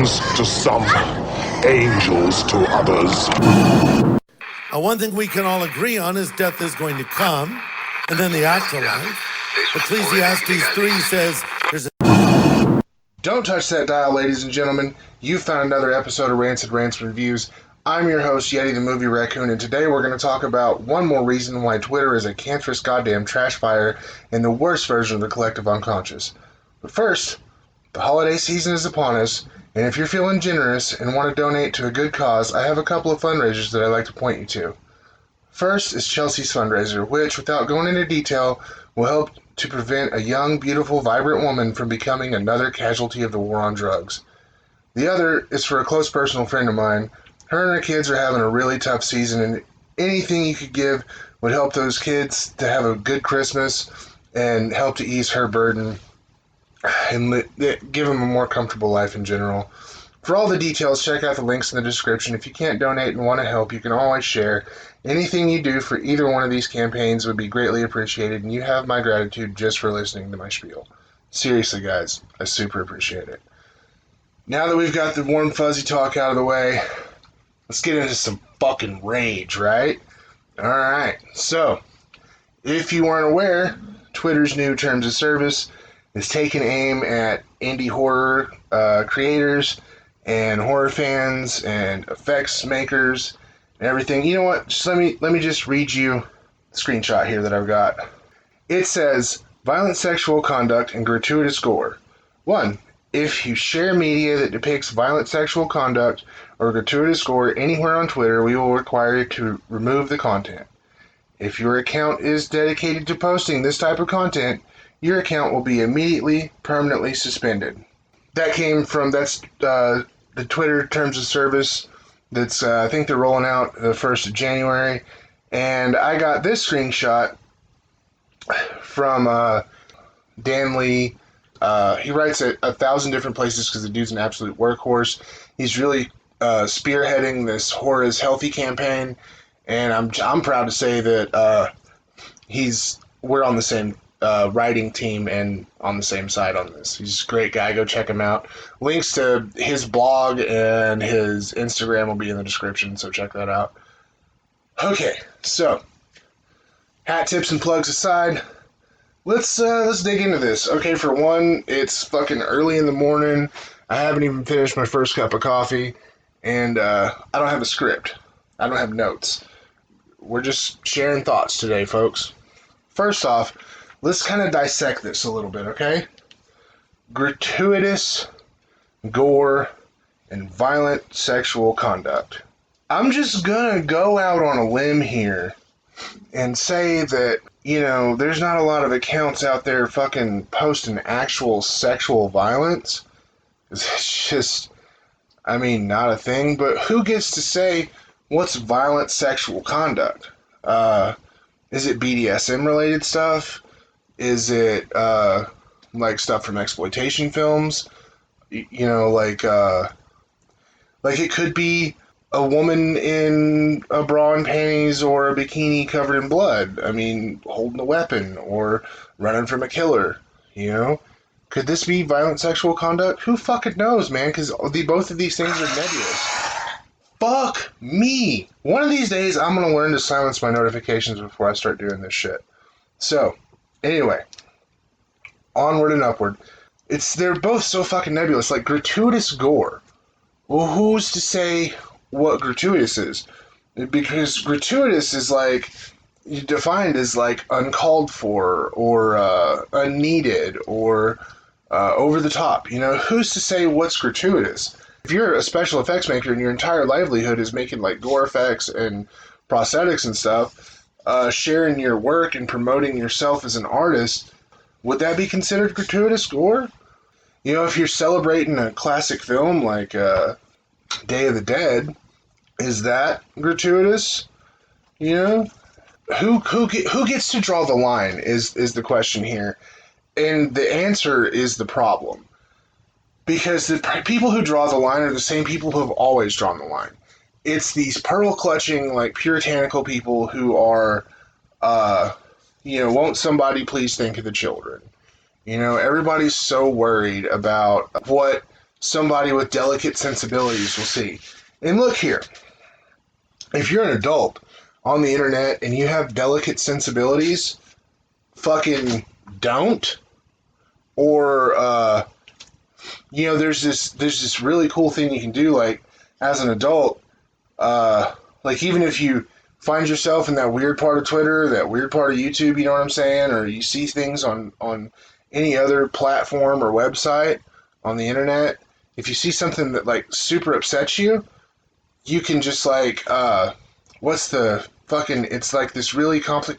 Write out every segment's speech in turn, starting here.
demons to some, angels to others. One thing we can all agree on is death is going to come, and then the afterlife. Ecclesiastes 3 says there's a... Don't touch that dial, ladies and gentlemen. You found another episode of Rancid Rants Reviews. I'm your host, Yeti the Movie Raccoon, and today we're going to talk about one more reason why Twitter is a cancerous goddamn trash fire and the worst version of the collective unconscious. But first, the holiday season is upon us, and if you're feeling generous and want to donate to a good cause, I have a couple of fundraisers that I'd like to point you to. First is Chelsea's fundraiser, which, without going into detail, will help to prevent a young, beautiful, vibrant woman from becoming another casualty of the war on drugs. The other is for a close personal friend of mine. Her and her kids are having a really tough season, and anything you could give would help those kids to have a good Christmas and help to ease her burden and give them a more comfortable life in general. For all the details, check out the links in the description. If you can't donate and want to help, you can always share. Anything you do for either one of these campaigns would be greatly appreciated, and you have my gratitude just for listening to my spiel. Seriously, guys, I super appreciate it. Now that we've got the warm, fuzzy talk out of the way, let's get into some fucking rage, right? Alright, so, if you weren't aware, Twitter's new terms of service is taking aim at indie horror creators and horror fans and effects makers and everything. You know what? Just let me just read you the screenshot here that I've got. It says, violent sexual conduct and gratuitous gore. 1. If you share media that depicts violent sexual conduct or gratuitous gore anywhere on Twitter, we will require you to remove the content. If your account is dedicated to posting this type of content, your account will be immediately, permanently suspended. That's the Twitter terms of service. That's I think they're rolling out the 1st of January. And I got this screenshot from Dan Lee. He writes at 1,000 different places because the dude's an absolute workhorse. He's really spearheading this Horror is Healthy campaign, and I'm proud to say that we're on the same writing team and on the same side on this. He's a great guy. Go check him out. Links to his blog and his Instagram will be in the description, so check that out. Okay, so hat tips and plugs aside, let's dig into this. Okay, for one, it's fucking early in the morning. I haven't even finished my first cup of coffee, and I don't have a script. I don't have notes. We're just sharing thoughts today, folks. First off, let's kind of dissect this a little bit, okay? Gratuitous gore and violent sexual conduct. I'm just gonna go out on a limb here and say that, there's not a lot of accounts out there fucking posting actual sexual violence. It's just, not a thing, but who gets to say what's violent sexual conduct? Is it BDSM related stuff? Is it, like stuff from exploitation films? Like it could be a woman in a bra and panties or a bikini covered in blood. Holding a weapon or running from a killer, Could this be violent sexual conduct? Who fucking knows, man? Because both of these things are nebulous. Fuck me! One of these days, I'm going to learn to silence my notifications before I start doing this shit. So, anyway, onward and upward. They're both so fucking nebulous. Like, gratuitous gore. Well, who's to say what gratuitous is? Because gratuitous is defined as uncalled for or unneeded or over the top. Who's to say what's gratuitous? If you're a special effects maker and your entire livelihood is making gore effects and prosthetics and stuff, sharing your work and promoting yourself as an artist, would that be considered gratuitous gore? If you're celebrating a classic film like Day of the Dead, is that gratuitous? Who gets to draw the line is the question here. And the answer is the problem. Because the people who draw the line are the same people who have always drawn the line. It's these pearl-clutching, puritanical people who are, won't somebody please think of the children? Everybody's so worried about what somebody with delicate sensibilities will see. And look here, if you're an adult on the internet and you have delicate sensibilities, fucking don't. Or, there's this really cool thing you can do, like, as an adult, like, even if you find yourself in that weird part of Twitter, that weird part of YouTube, you know what I'm saying, or you see things on any other platform or website on the internet, if you see something that, like, super upsets you, you can just, like, it's like this really complex,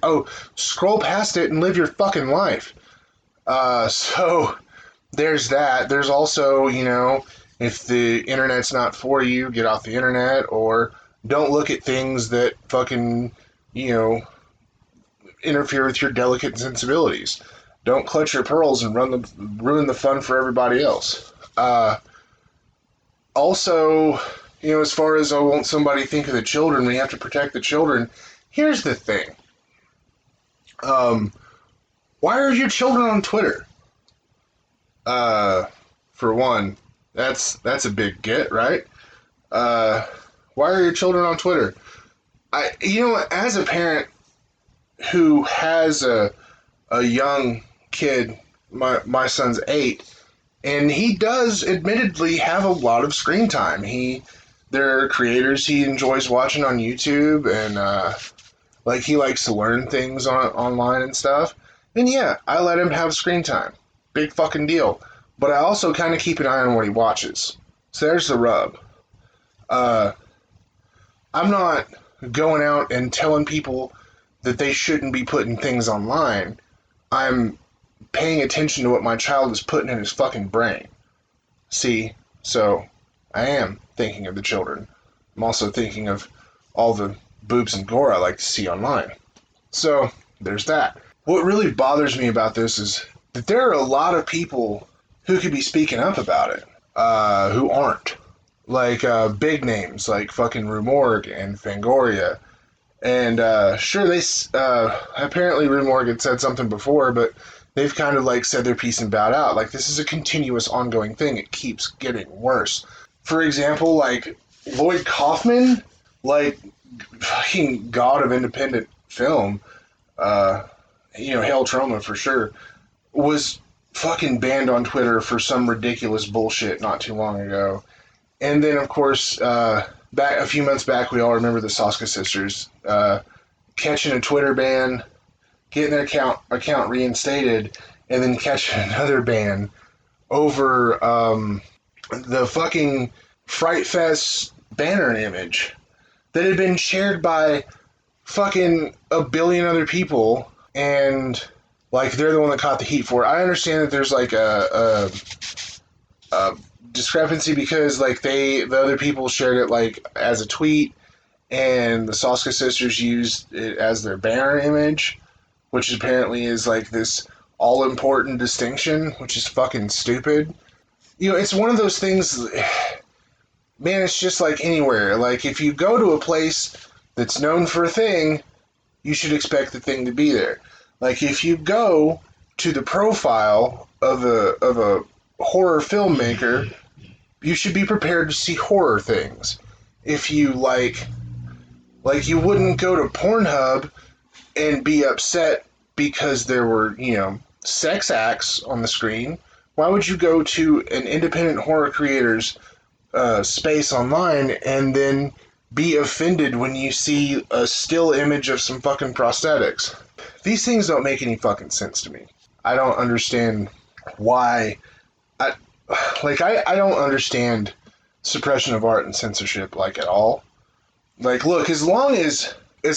scroll past it and live your fucking life. So there's that. There's also, if the internet's not for you, get off the internet, or don't look at things that fucking, interfere with your delicate sensibilities. Don't clutch your pearls and ruin the fun for everybody else. Also, as far as, won't somebody think of the children? We have to protect the children. Here's the thing. Why are your children on Twitter? For one, that's a big get, right? Why are your children on Twitter? As a parent who has a young kid, my son's 8, and he does admittedly have a lot of screen time. There are creators he enjoys watching on YouTube, and he likes to learn things online and stuff. And yeah, I let him have screen time. Big fucking deal. But I also kind of keep an eye on what he watches. So there's the rub. I'm not going out and telling people that they shouldn't be putting things online. I'm paying attention to what my child is putting in his fucking brain. See? So I am thinking of the children. I'm also thinking of all the boobs and gore I like to see online. So there's that. What really bothers me about this is that there are a lot of people who could be speaking up about it, who aren't. Like, big names, like fucking Rumorg and Fangoria. And, sure, apparently Rumorg had said something before, but they've kind of, like, said their piece and bowed out. Like, this is a continuous, ongoing thing. It keeps getting worse. For example, like, Lloyd Kaufman, like, fucking god of independent film, Hail Troma for sure, was fucking banned on Twitter for some ridiculous bullshit not too long ago. And then, of course, a few months back, we all remember the Soska sisters catching a Twitter ban, getting their account reinstated, and then catching another ban over the fucking Fright Fest banner image that had been shared by fucking a billion other people, and like they're the one that caught the heat for it. I understand that there's like a discrepancy because like the other people shared it like as a tweet, and the Soska sisters used it as their banner image, which apparently is like this all important distinction, which is fucking stupid. It's one of those things, man, it's just like anywhere. Like if you go to a place that's known for a thing, you should expect the thing to be there. Like if you go to the profile of a horror filmmaker, you should be prepared to see horror things. If you like you wouldn't go to Pornhub and be upset because there were, sex acts on the screen. Why would you go to an independent horror creator's space online and then be offended when you see a still image of some fucking prosthetics? These things don't make any fucking sense to me. I don't understand why. I don't understand suppression of art and censorship, like, at all. Like, look, as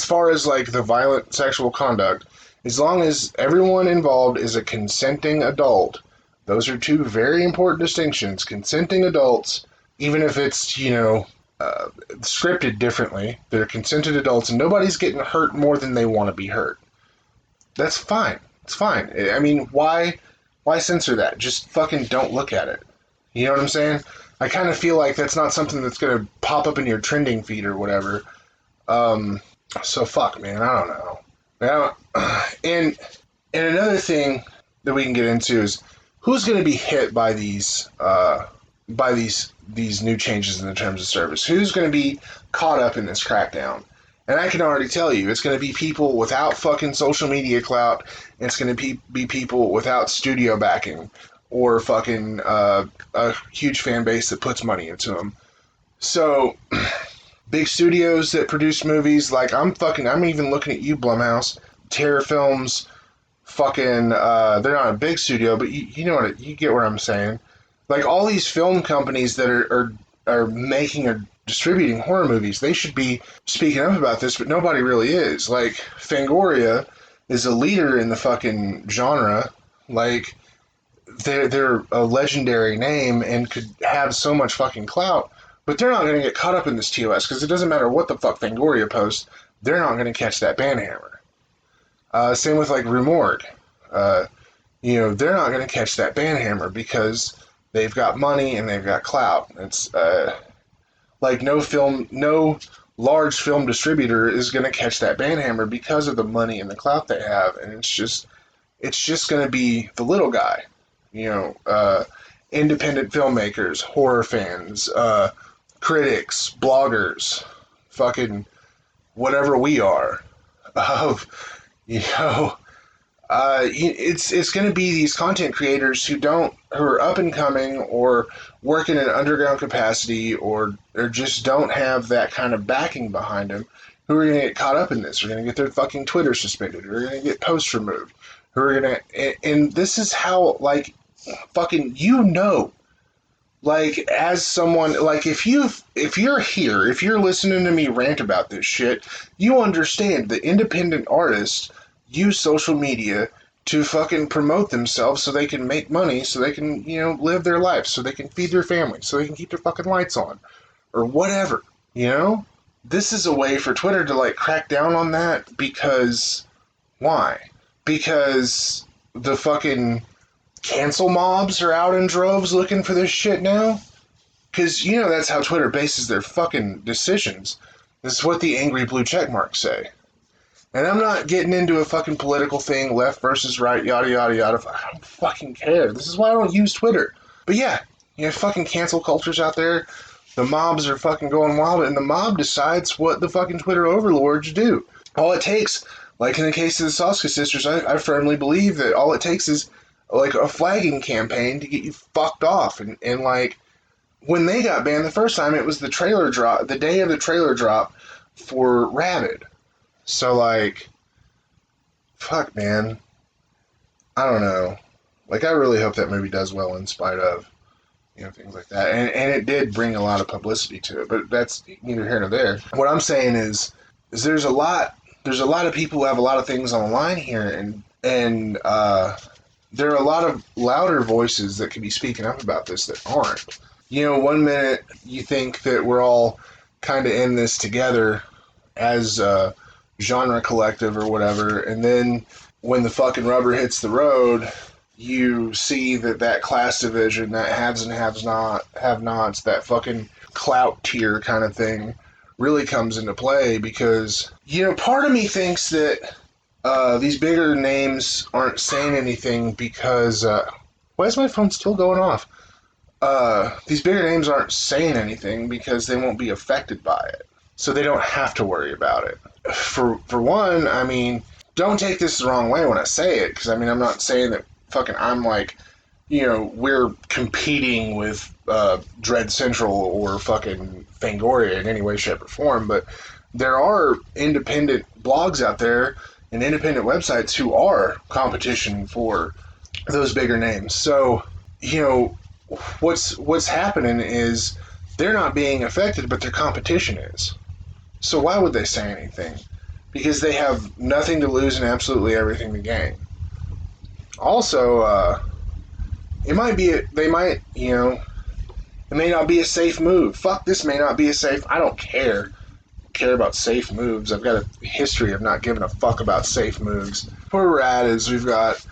far as, like, the violent sexual conduct, as long as everyone involved is a consenting adult, those are two very important distinctions. Consenting adults, even if it's, scripted differently, they're consented adults, and nobody's getting hurt more than they want to be hurt. That's fine. It's fine. I mean, why censor that? Just fucking don't look at it. You know what I'm saying? I kind of feel like that's not something that's going to pop up in your trending feed or whatever. So fuck, man. I don't know. And another thing that we can get into is who's going to be hit by these by these new changes in the terms of service? Who's going to be caught up in this crackdown? And I can already tell you, it's going to be people without fucking social media clout. It's going to be people without studio backing or fucking a huge fan base that puts money into them. So, big studios that produce movies, like I'm even looking at you, Blumhouse, Terror Films, fucking, they're not a big studio, but you know what, you get what I'm saying. Like all these film companies that are making or distributing horror movies, they should be speaking up about this, but nobody really is. Like, Fangoria is a leader in the fucking genre. Like, they're a legendary name and could have so much fucking clout, but they're not going to get caught up in this TOS, because it doesn't matter what the fuck Fangoria posts, they're not going to catch that banhammer. Same with, like, Rue Morgue. They're not going to catch that banhammer because they've got money and they've got clout. It's, like, no large film distributor is going to catch that banhammer because of the money and the clout they have, and it's just going to be the little guy. Independent filmmakers, horror fans, critics, bloggers, fucking whatever we are. It's going to be these content creators who are up and coming or work in an underground capacity or just don't have that kind of backing behind them, who are going to get caught up in this. Are going to get their fucking Twitter suspended. Or are going to get posts removed. Who are going to, and this is how, like, fucking, like, as someone, like, if you're here, if you're listening to me rant about this shit, you understand that independent artists use social media to fucking promote themselves so they can make money, so they can, live their life, so they can feed their family, so they can keep their fucking lights on, or whatever, This is a way for Twitter to, like, crack down on that, because, why? Because the fucking cancel mobs are out in droves looking for this shit now? Because, that's how Twitter bases their fucking decisions. This is what the angry blue checkmarks say. And I'm not getting into a fucking political thing, left versus right, yada, yada, yada. I don't fucking care. This is why I don't use Twitter. But yeah, fucking cancel culture's out there. The mobs are fucking going wild, and the mob decides what the fucking Twitter overlords do. All it takes, like in the case of the Soska sisters, I firmly believe that all it takes is, like, a flagging campaign to get you fucked off. And like, when they got banned the first time, it was the trailer drop, the day of the trailer drop for Rabid. So, like, fuck, man. I don't know. Like, I really hope that movie does well in spite of, things like that. And it did bring a lot of publicity to it, but that's neither here nor there. What I'm saying is there's a lot of people who have a lot of things on the line here, and there are a lot of louder voices that could be speaking up about this that aren't. 1 minute you think that we're all kind of in this together as a genre collective or whatever, and then when the fucking rubber hits the road, you see that class division, that haves and have-nots, that fucking clout tier kind of thing really comes into play, because, part of me thinks that these bigger names aren't saying anything because, why is my phone still going off? These bigger names aren't saying anything because they won't be affected by it. So they don't have to worry about it. For one, I mean, don't take this the wrong way when I say it, because, I mean, I'm not saying that fucking I'm like, we're competing with Dread Central or fucking Fangoria in any way, shape, or form, but there are independent blogs out there and independent websites who are competition for those bigger names. So, what's happening is they're not being affected, but their competition is. So why would they say anything? Because they have nothing to lose and absolutely everything to gain. Also, it may not be a safe move. Fuck, this may not be a safe, I don't care about safe moves. I've got a history of not giving a fuck about safe moves. Where we're at is we've got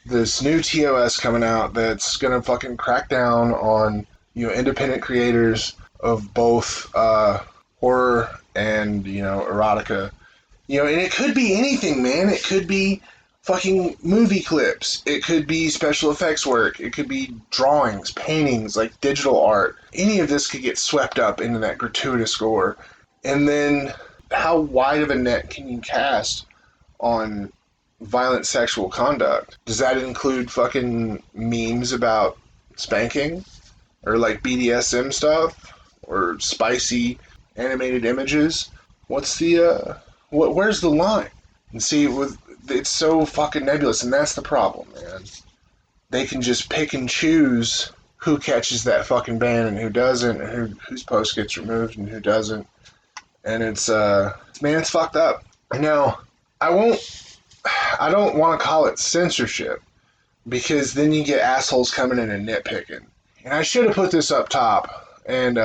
this new TOS coming out that's gonna fucking crack down on, independent creators of both horror and, erotica. And it could be anything, man. It could be fucking movie clips. It could be special effects work. It could be drawings, paintings, like digital art. Any of this could get swept up into that gratuitous gore. And then how wide of a net can you cast on violent sexual conduct? Does that include fucking memes about spanking? Or like BDSM stuff? Or spicy animated images? What's the, where's the line? And see, it's so fucking nebulous, and that's the problem, man. They can just pick and choose who catches that fucking ban and who doesn't, and whose post gets removed and who doesn't. And it's fucked up. Now, I don't want to call it censorship, because then you get assholes coming in and nitpicking. And I should have put this up top, and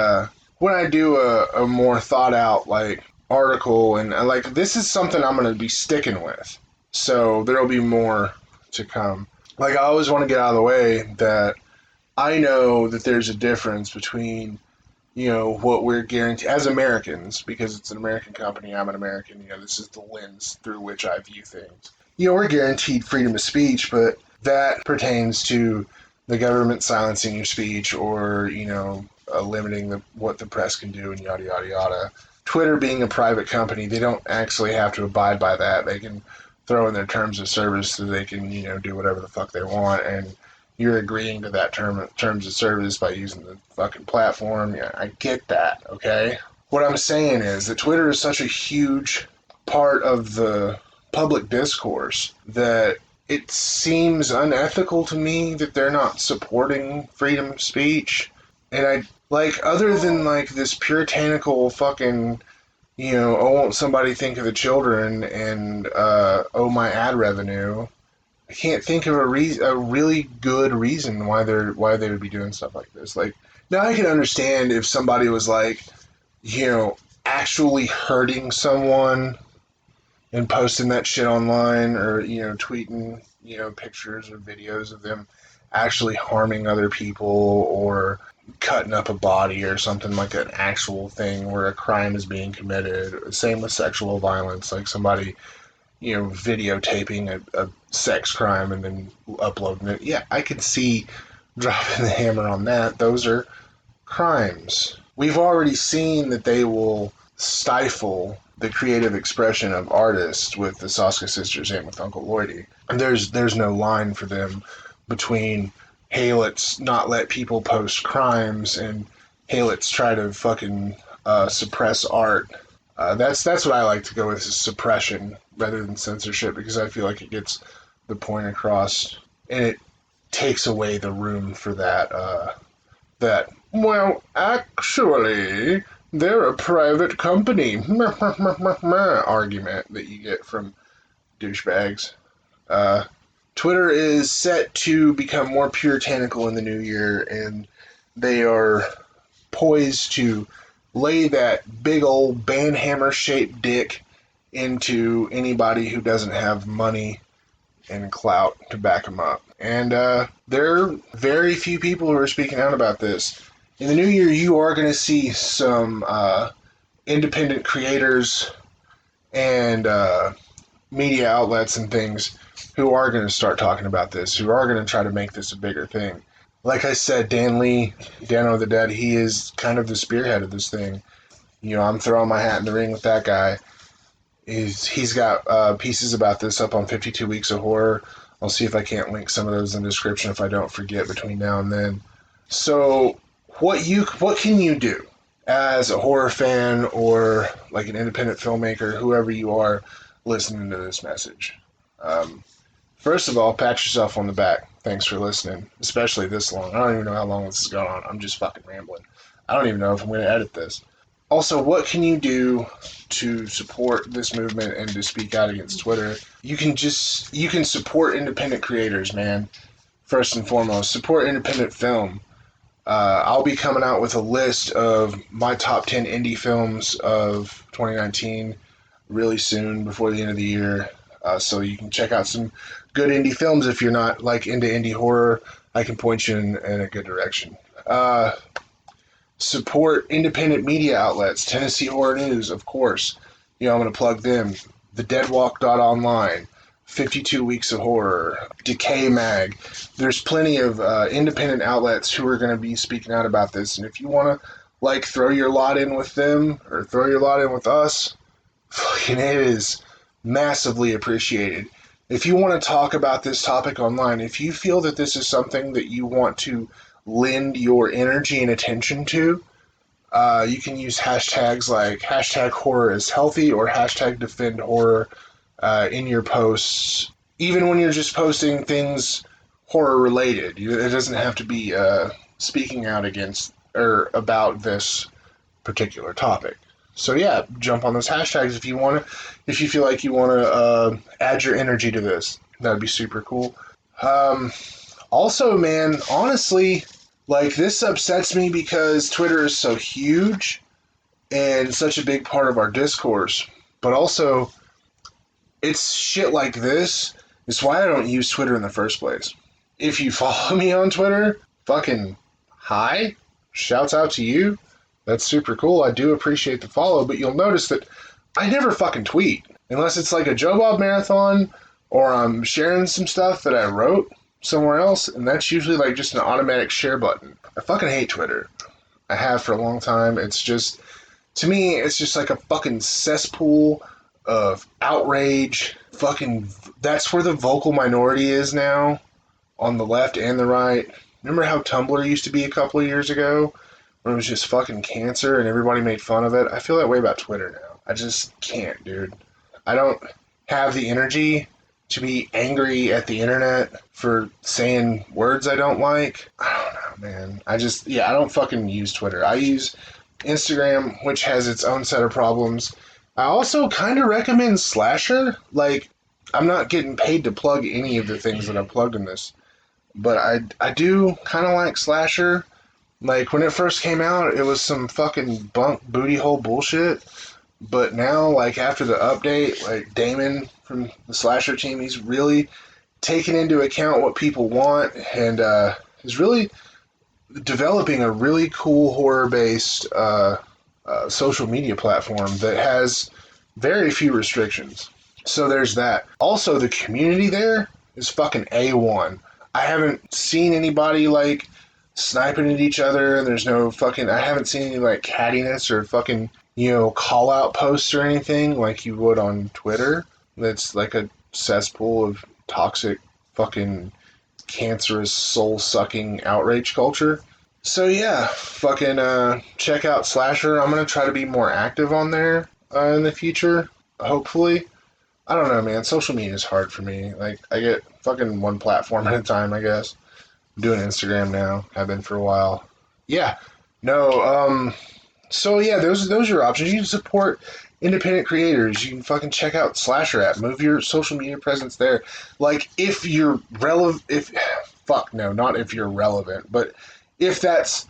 when I do a more thought out, like, article, and like, this is something I'm going to be sticking with. So there'll be more to come. Like, I always want to get out of the way that I know that there's a difference between, you know, what we're guaranteed as Americans, because it's an American company, I'm an American, you know, this is the lens through which I view things. You know, we're guaranteed freedom of speech, but that pertains to the government silencing your speech, or, you know, limiting what the press can do, and yada, yada, yada. Twitter being a private company, they don't actually have to abide by that. They can throw in their terms of service so they can, you know, do whatever the fuck they want, and you're agreeing to that terms of service by using the fucking platform. Yeah, I get that, okay? What I'm saying is that Twitter is such a huge part of the public discourse that it seems unethical to me that they're not supporting freedom of speech. And I, like, other than, like, this puritanical fucking, you know, oh, won't somebody think of the children, and, oh, my ad revenue, I can't think of a really good reason why they would be doing stuff like this. Like, now I can understand if somebody was, like, you know, actually hurting someone and posting that shit online, or, you know, tweeting, you know, pictures or videos of them actually harming other people, or cutting up a body, or something, like an actual thing where a crime is being committed. Same with sexual violence, like somebody, you know, videotaping a sex crime and then uploading it. Yeah, I could see dropping the hammer on that. Those are crimes. We've already seen that they will stifle the creative expression of artists with the Soska Sisters and with Uncle Lloydie. And there's no line for them between, hey, let's not let people post crimes, and hey, let's try to fucking suppress art. That's what I like to go with, is suppression rather than censorship, because I feel like it gets the point across, and it takes away the room for that, well, actually, they're a private company argument that you get from douchebags. Twitter is set to become more puritanical in the new year, and they are poised to lay that big old banhammer-shaped dick into anybody who doesn't have money and clout to back them up. And there are very few people who are speaking out about this. In the new year, you are going to see some independent creators and media outlets and things who are going to start talking about this, who are going to try to make this a bigger thing. Like I said, Dan Lee, Dano the Dead, he is kind of the spearhead of this thing. You know, I'm throwing my hat in the ring with that guy. He's got pieces about this up on 52 Weeks of Horror. I'll see if I can't link some of those in the description if I don't forget between now and then. So, what can you do as a horror fan, or like an independent filmmaker, whoever you are listening to this message? First of all, pat yourself on the back. Thanks for listening, especially this long. I don't even know how long this is going on. I'm just fucking rambling. I don't even know if I'm going to edit this. Also, what can you do to support this movement and to speak out against Twitter? You can support independent creators, man. First and foremost, support independent film. I'll be coming out with a list of my top 10 indie films of 2019 really soon, before the end of the year. So you can check out some good indie films. If you're not like into indie horror, I can point you in a good direction. Support independent media outlets. Tennessee Horror News, of course. You know, I'm going to plug them. The Deadwalk.online. 52 Weeks of Horror, Decay Mag. There's plenty of independent outlets who are going to be speaking out about this. And if you want to, like, throw your lot in with them or throw your lot in with us, fucking it is massively appreciated. If you want to talk about this topic online, if you feel that this is something that you want to lend your energy and attention to, you can use hashtags like hashtag horror is healthy or hashtag defend horror in your posts, even when you're just posting things horror related. It doesn't have to be speaking out against or about this particular topic. So yeah, jump on those hashtags if you want to. If you feel like you want to add your energy to this, that'd be super cool. Also, man, honestly, like, this upsets me because Twitter is so huge and such a big part of our discourse. But also, it's shit like this is why I don't use Twitter in the first place. If you follow me on Twitter, fucking hi, shouts out to you. That's super cool. I do appreciate the follow, but you'll notice that I never fucking tweet. Unless it's like a Joe Bob marathon or I'm sharing some stuff that I wrote somewhere else, and that's usually like just an automatic share button. I fucking hate Twitter. I have for a long time. It's just, to me, it's just like a fucking cesspool of outrage. Fucking, that's where the vocal minority is now, on the left and the right. Remember how Tumblr used to be a couple of years ago? When it was just fucking cancer and everybody made fun of it? I feel that way about Twitter now. I just can't, dude. I don't have the energy to be angry at the internet for saying words I don't like. I don't know, man. I don't fucking use Twitter. I use Instagram, which has its own set of problems. I also kind of recommend Slasher. Like, I'm not getting paid to plug any of the things that I've plugged in this, but I do kind of like Slasher. Like, when it first came out, it was some fucking bunk booty hole bullshit. But now, like, after the update, like, Damon from the Slasher team, he's really taken into account what people want and is really developing a really cool horror-based social media platform that has very few restrictions. So there's that. Also, the community there is fucking A1. I haven't seen anybody, like, sniping at each other, and there's no fucking, I haven't seen any, like, cattiness or fucking, call out posts or anything like you would on Twitter. That's like a cesspool of toxic, fucking cancerous, soul-sucking outrage culture. So yeah, fucking check out Slasher. I'm gonna try to be more active on there in the future, hopefully. I don't know, man. Social media is hard for me. Like, I get fucking one platform at a time, I guess. I'm doing Instagram now. Have been for a while. Yeah. No, so yeah, those are your options. You can support independent creators. You can fucking check out Slasher app. Move your social media presence there. Like, if you're relevant, not if you're relevant, but if that's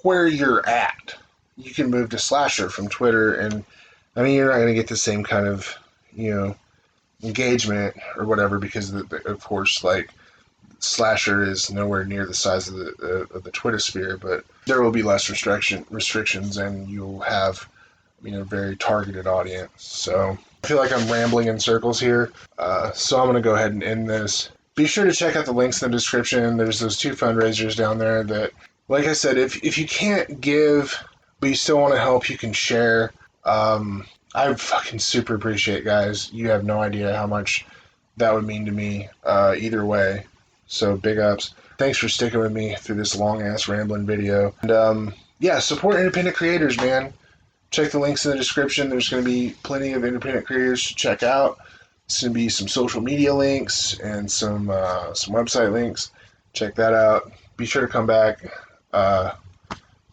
where you're at, you can move to Slasher from Twitter, and I mean, you're not going to get the same kind of, engagement or whatever, because of course, like, Slasher is nowhere near the size of the Twitter sphere, but there will be less restrictions, and you'll have, very targeted audience. So I feel like I'm rambling in circles here, so I'm going to go ahead and end this. Be sure to check out the links in the description. There's those 2 fundraisers down there that, like I said, if you can't give, but you still want to help, you can share. I fucking super appreciate, guys. You have no idea how much that would mean to me, either way. So big ups. Thanks for sticking with me through this long-ass rambling video. And yeah, support independent creators, man. Check the links in the description. There's going to be plenty of independent creators to check out. There's going to be some social media links and some website links. Check that out. Be sure to come back.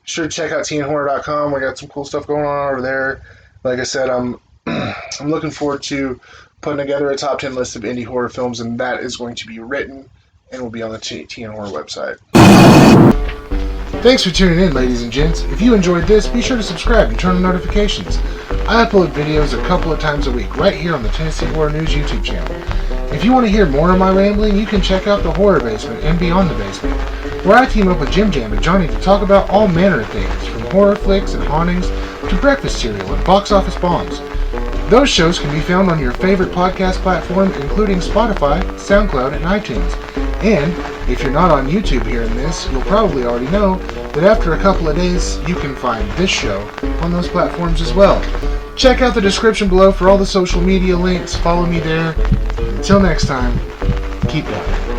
Sure to check out tnhorror.com. We got some cool stuff going on over there. Like I said, I'm looking forward to putting together a top 10 list of indie horror films, and that is going to be written and will be on the TN Horror website. Thanks for tuning in, ladies and gents. If you enjoyed this, be sure to subscribe and turn on notifications. I upload videos a couple of times a week right here on the Tennessee Horror News YouTube channel. If you want to hear more of my rambling, you can check out the Horror Basement and Beyond the Basement, where I team up with Jim Jam and Johnny to talk about all manner of things, from horror flicks and hauntings to breakfast cereal and box office bombs. Those shows can be found on your favorite podcast platform, including Spotify, SoundCloud, and iTunes. And if you're not on YouTube hearing this, you'll probably already know that after a couple of days, you can find this show on those platforms as well. Check out the description below for all the social media links. Follow me there. Until next time, keep going.